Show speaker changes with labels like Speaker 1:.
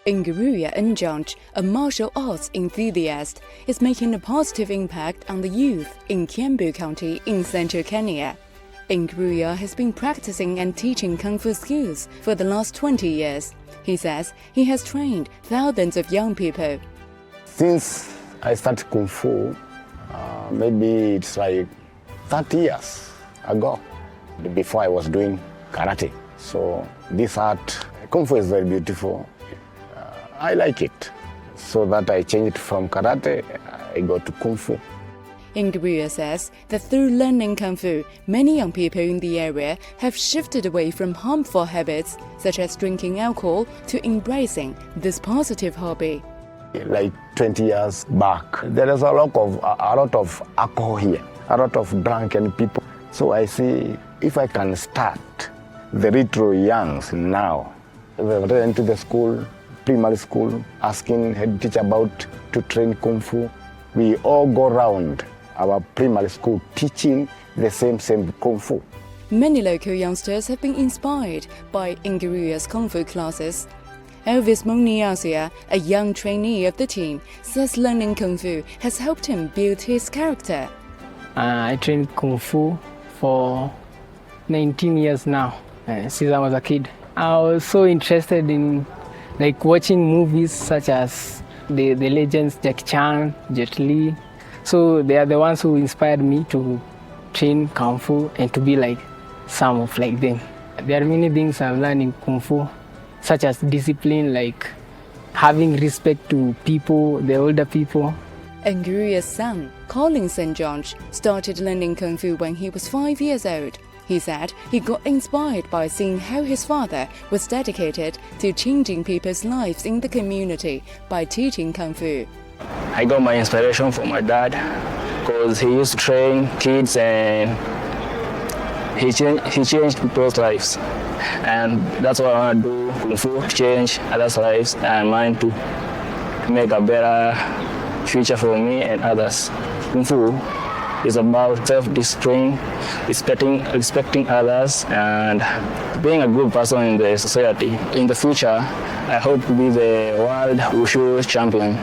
Speaker 1: Nguruya Njanj, a martial arts enthusiast, is making a positive impact on the youth in Kiambu County in central Kenya. Nguruya has been practicing and teaching Kung Fu skills for the last 20 years. He says he has trained thousands of young people.
Speaker 2: Since I started Kung Fu, maybe it's like 30 years ago, before I was doing karate. So this art, Kung Fu is very beautiful. I like it. So that I changed from karate, I go to Kung Fu.
Speaker 1: Nguruya says that through learning Kung Fu, many young people in the area have shifted away from harmful habits such as drinking alcohol to embracing this positive hobby.
Speaker 2: Like 20 years back, there is a lot of alcohol here, a lot of drunken people. So I see if I can start the retro youngs now, they went to the school, primary school, asking head teacher about to train Kung Fu. We all go around our primary school teaching the same Kung Fu.
Speaker 1: Many local youngsters have been inspired by Nguruya's Kung Fu classes. Elvis Moniasia, a young trainee of the team, says learning Kung Fu has helped him build his character.
Speaker 3: I trained Kung Fu for 19 years now, since I was a kid. I was so interested in watching movies such as the legends Jackie Chan, Jet Li. So they are the ones who inspired me to train Kung Fu and to be like some of them. There are many things I've learned in Kung Fu, such as discipline, like having respect to people, the older people.
Speaker 1: Nguruya's son, Colin St. John, started learning Kung Fu when he was 5 years old. He said he got inspired by seeing how his father was dedicated to changing people's lives in the community by teaching Kung Fu.
Speaker 4: I got my inspiration from my dad because he used to train kids and he changed people's lives. And that's what I want to do, Kung Fu, change others' lives and mine to make a better future for me and others. Kung Fu is about self-discipline, respecting others, and being a good person in the society. In the future, I hope to be the world wushu champion.